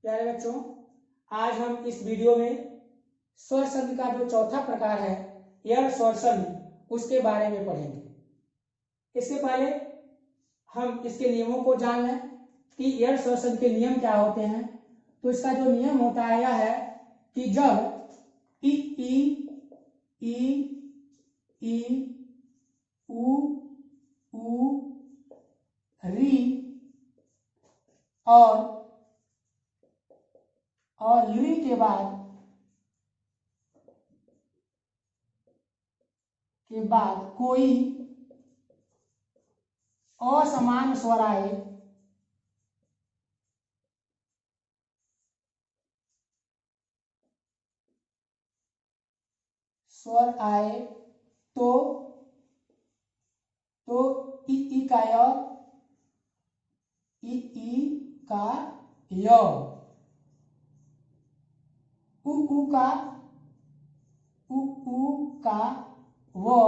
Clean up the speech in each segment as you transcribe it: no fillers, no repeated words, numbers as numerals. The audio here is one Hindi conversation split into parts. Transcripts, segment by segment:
प्यारे बच्चों, आज हम इस वीडियो में स्वर संधि का जो चौथा प्रकार है एयर स्वर संधि, उसके बारे में पढ़ेंगे। इससे पहले हम इसके नियमों को जान लें कि एयर स्वर संधि के नियम क्या होते हैं। तो इसका जो नियम होता है यह है कि जब ई ई ई ई उ ऊ री और ली के बाद कोई असमान स्वर आए तो ई का य, ई का य, ऊ का वो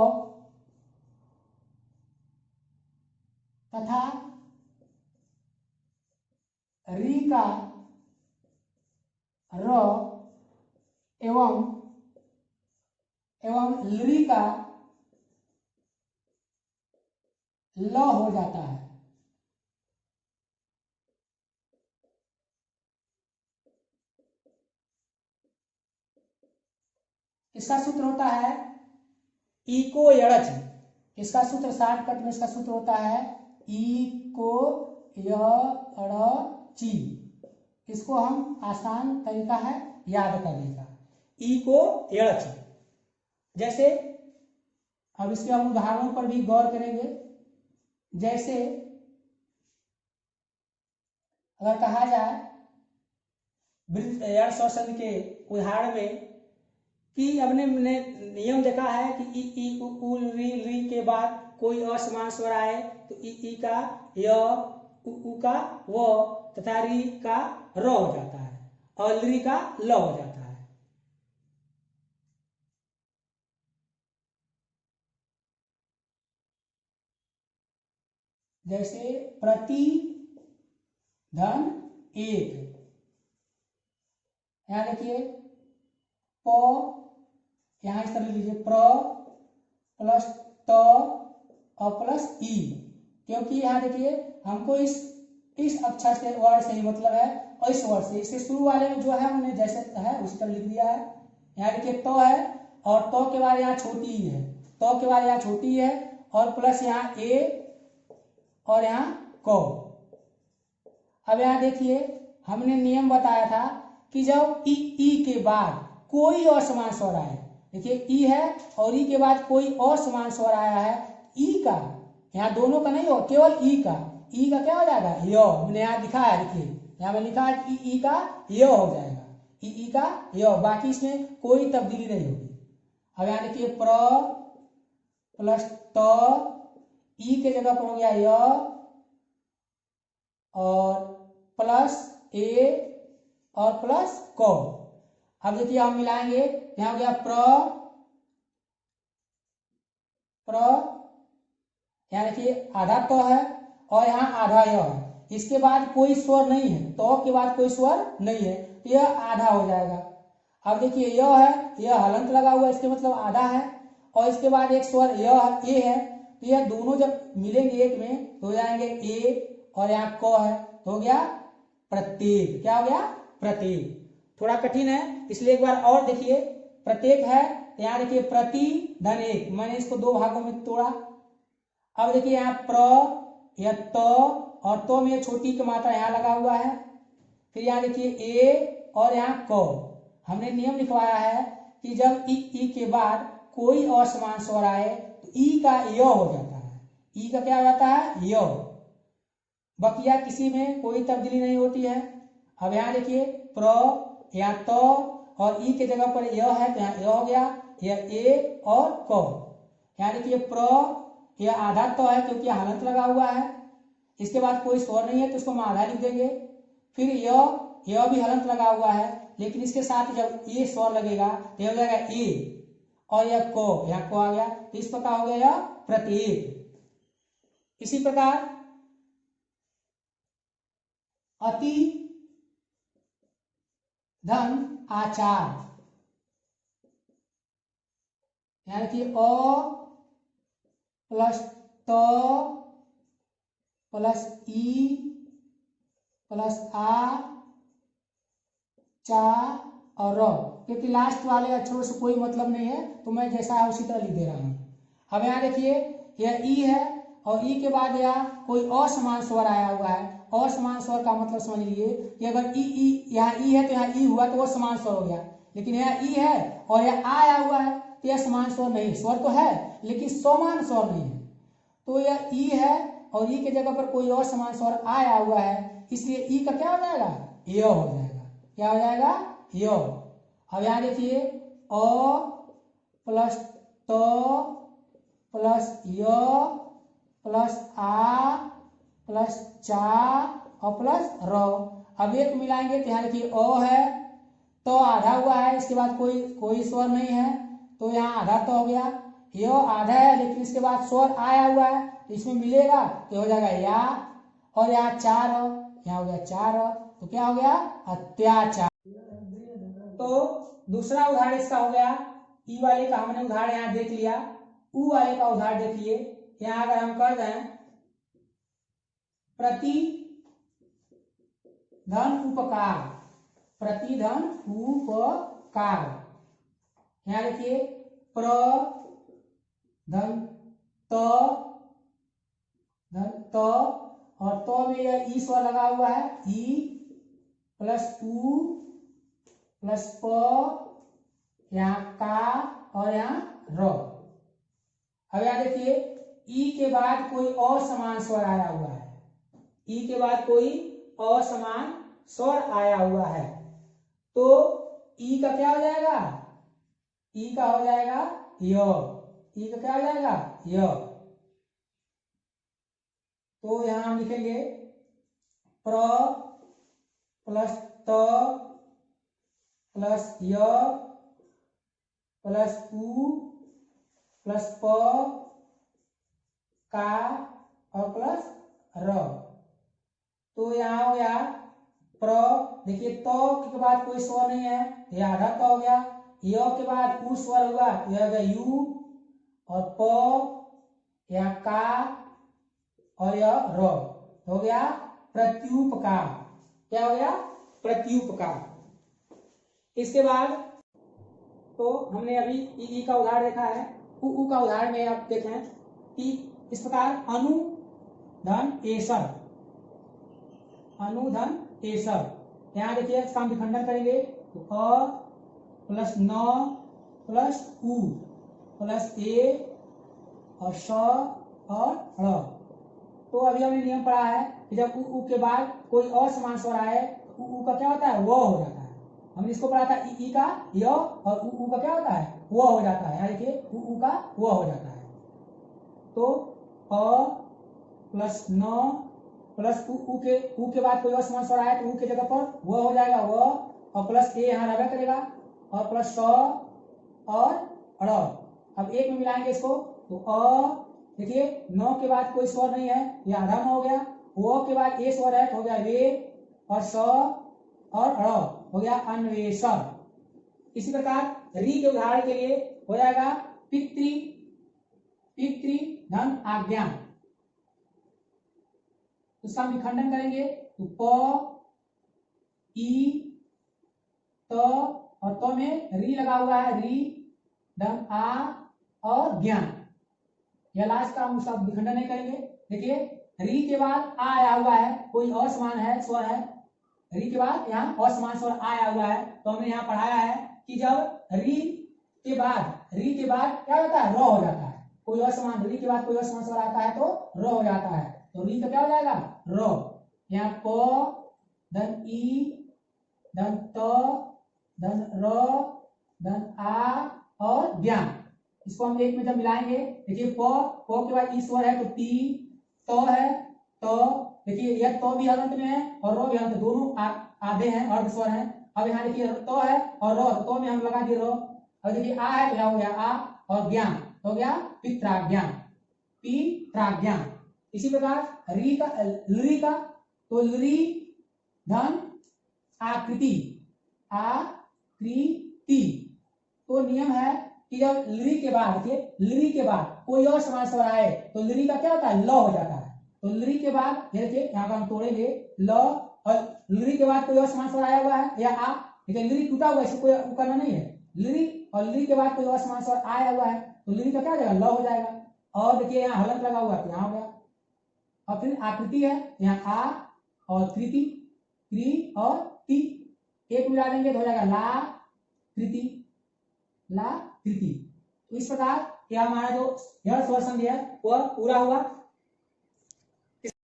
तथा री का र एवं ली का ल हो जाता है। इसका सूत्र होता है ई को यड़च। इसका सूत्र शॉर्टकट में इसका सूत्र होता है ई को यड़ची। इसको हम आसान तरीका है याद करने का, ई को यड़च। जैसे अब इसके हम उदाहरणों पर भी गौर करेंगे। जैसे अगर कहा जाए एयर स्वर संधि के उदाहरण में कि हमने नियम देखा है कि ई ई उ री के बाद कोई असमान स्वर आए तो ई का य, उ का वो तथा री का र हो जाता है और ली का ल हो जाता है। जैसे प्रति धन एक, यहां देखिए प, यहां इस तरह लीजिए प्र प्लस त और प्लस ई, क्योंकि यहां देखिए हमको इस अक्षर से वर्ड से ही मतलब है और इस वर्ड से, इससे शुरू वाले में जो है हमने जैसे है उसी तरह लिख दिया है। यहाँ देखिए तो है और तो के बाद यहाँ छोटी ई है, तो के बाद यहाँ छोटी है और प्लस यहाँ ए और यहाँ को। अब यहाँ देखिए हमने नियम बताया था कि जब ई के बाद कोई असमान स्वर आए, देखिए ई है और ई के बाद कोई असमान स्वर आया है, ई का यहाँ दोनों का नहीं हो, केवल ई का क्या हो जाएगा य। मैंने यहाँ लिखा है, देखिए यहाँ में लिखा है ई का य हो जाएगा, ई का य, बाकी इसमें कोई तब्दीली नहीं होगी। अब यहाँ देखिए प्र प्लस त, ई के जगह पर हो गया य और प्लस ए और प्लस को। अब देखिए हम मिलाएंगे, यहां हो गया यहाँ देखिए आधा तो है और यहाँ आधा य है, इसके बाद कोई स्वर नहीं है, तो के बाद कोई स्वर नहीं है, यह आधा हो जाएगा। अब देखिए य है, यह हलंत लगा हुआ है, इसके मतलब आधा है और इसके बाद एक स्वर य ए है, तो यह दोनों जब मिलेंगे एक में तो हो जाएंगे ए और यहाँ क है तो हो गया प्रत्येक। क्या हो गया प्रत्येक। थोड़ा कठिन है इसलिए एक बार और देखिए। प्रत्येक है यहाँ देखिए प्रति धन एक, मैंने इसको दो भागों में तोड़ा। अब देखिए यहाँ प्र या तो और तो में छोटी की मात्रा यहाँ लगा हुआ है, फिर यहाँ देखिए ए और यहाँ को। हमने नियम लिखवाया है कि जब ई के बाद कोई असमान स्वर आए तो ई का य हो जाता है, ई का क्या हो जाता है य, बकिया किसी में कोई तब्दीली नहीं होती है। अब यहाँ देखिए प्र या तो और ई के जगह पर य है तो यहाँ य हो गया, यह ए और को। यहाँ देखिए प्र यह आधा तो है क्योंकि हलंत लगा हुआ है, इसके बाद कोई स्वर नहीं है तो इसको हम आधा लिख देंगे। फिर यह भी हलंत लगा हुआ है लेकिन इसके साथ जब ए स्वर लगेगा तो यह हो जाएगा ए और यह को, यहाँ को आ गया, तो इस प्रकार हो गया यह प्रत्येक। इसी प्रकार अति धन आचार, यानी कि अ प्लस त प्लस ई प्लस आ चा और र, क्योंकि लास्ट वाले अक्षरों से कोई मतलब नहीं है तो मैं जैसा है उसी तरह लिख दे रहा हूं। अब यहाँ देखिए यह ई है और ई के बाद यहाँ कोई असमान स्वर आया हुआ है। असमान स्वर का मतलब समझ लीजिए कि अगर ई यहाँ ई है तो यहाँ ई हुआ तो वो समान स्वर हो गया, लेकिन यहाँ ई है और यह आया हुआ है तो यह समान स्वर नहीं, स्वर तो है लेकिन समान स्वर नहीं है। तो यह ई है और ई के जगह पर कोई और समान स्वर आया हुआ है, इसलिए ई का क्या हो जाएगा, य हो जाएगा। क्या हो जाएगा, य। अब यहां देखिए अ प्लस त प्लस य प्लस आ प्लस चा और प्लस र। अब एक मिलाएंगे तो यहाँ देखिए अ है तो आधा हुआ है, इसके बाद कोई स्वर नहीं है तो यहाँ आधा तो हो गया। यो आधा है लेकिन इसके बाद स्वर आया हुआ है तो इसमें मिलेगा तो हो जाएगा या, और यहाँ चार, यहाँ हो गया चार, तो क्या हो गया, अत्याचार। तो दूसरा उदाहरण इसका हो गया, ई वाले का हमने उदाहरण यहाँ देख लिया। ऊ वाले का उदाहरण देखिए, यहाँ अगर हम कर दें प्रति धन उपकार, प्रति धन उपकार, यहाँ देखिए प्र धन त और तो में यह ई स्वर लगा हुआ है, ई प्लस उ प्लस प, यहाँ का और यहाँ र। अब यहाँ देखिए ई के बाद कोई असमान स्वर आया हुआ है, ई के बाद कोई असमान स्वर आया हुआ है तो ई का क्या हो जाएगा, ई का हो जाएगा य, ई का क्या हो जाएगा य। तो यहां हम लिखेंगे प्र प्लस त प्लस य प्लस उ प्लस प का और प्लस र। तो यहाँ हो गया प्र, देखिए तो के बाद कोई स्वर नहीं है, यह आधा तो हो गया। य के बाद उ स्वर हुआ, यह हो गया यू, और प या का और यह र, हो गया प्रत्युपकार। क्या हो गया, प्रत्युपकार। इसके बाद तो हमने अभी ई का उदाहरण देखा है, उ का उदाहरण में आप देखें कि इस प्रकार अनुधन एसर, अनुधन एसर, यहाँ देखिए इसका हम विखंडन करेंगे तो अ प्लस न प्लस उ प्लस ए और स और ड़। तो अभी हमने नियम पढ़ा है कि जब उ के बाद कोई असमान स्वर आए तो उ का क्या होता है, वो हो जाता है। हमने इसको पढ़ा था ई का य और उ का क्या होता है, वो हो जाता है। यहाँ देखिए उ का वो हो जाता है। तो अ प्लस न प्लस उ के बाद कोई असमान स्वर आए तो उ के जगह पर वो हो जाएगा वो, और प्लस ए यहाँ रहबे करेगा और प्लस स और ड़। अब एक में मिलाएंगे इसको तो अ, देखिए नौ के बाद कोई स्वर नहीं है, ये आधा न हो गया। वो के बाद ए स्वर है तो हो गया वे, और स और ड़ हो गया अन्वेषण। इसी प्रकार री के उदाहरण के लिए हो जाएगा पितृ, पितृ धन आज्ञा, उसका हम विखंडन करेंगे तो प ई त और तो में री लगा हुआ है, री धन आ और ज्ञान, यह लास्ट का हम उसका विखंडन नहीं करेंगे। देखिए री के बाद आ आया हुआ है, कोई असमान है स्वर है, री के बाद यहाँ असमान स्वर आया हुआ है तो हमने यहाँ पढ़ाया है कि जब री के बाद क्या होता है, र हो जाता है। कोई असमान, री के बाद कोई असमान स्वर आता है तो र हो जाता है, तो री का क्या हो जाएगा र। यहाँ प धन ई धन त धन र धन आ और ज्ञान, इसको हम एक में जब मिलाएंगे देखिए प के बाद ई स्वर है तो टी, तो है तो, देखिए यह तो भी हलंत में है और रो भी हलंत, दोनों आधे हैं, अर्ध स्वर हैं। अब यहाँ देखिए तो है और रो, तो में हम लगा दिए रो। अब देखिए आ है तो यहाँ हो गया आ, और ज्ञान हो गया पित्राज्ञान, पित्राज्ञान। इसी प्रकार री का तो री धन आकृति, आकृति। तो नियम है कि जब लृ के बाद, देखिए लृ के बाद कोई और समास स्वर आए तो लृ का क्या होता है, ल हो जाता है। तो लृ के बाद ये देखिए यहाँ का हम तोड़ेंगे ल, और लृ के बाद कोई और समास स्वर आया हुआ है या आ, देखिए लृ टूटा हुआ है, इसको कोई करना नहीं है। लृ और लृ के बाद कोई और समास स्वर आया हुआ है तो लृ का क्या हो जाएगा, ल हो जाएगा। और देखिए यहाँ हलंत लगा हुआ है, यहाँ हो गया। और फिर आकृति है, यहाँ आ और कृति, कृ और ति, एक मिला देंगे तो हो जाएगा ला कृति, ला कृति। तो इस प्रकार यह हमारा जो यह स्वर संधि है वह पूरा हुआ।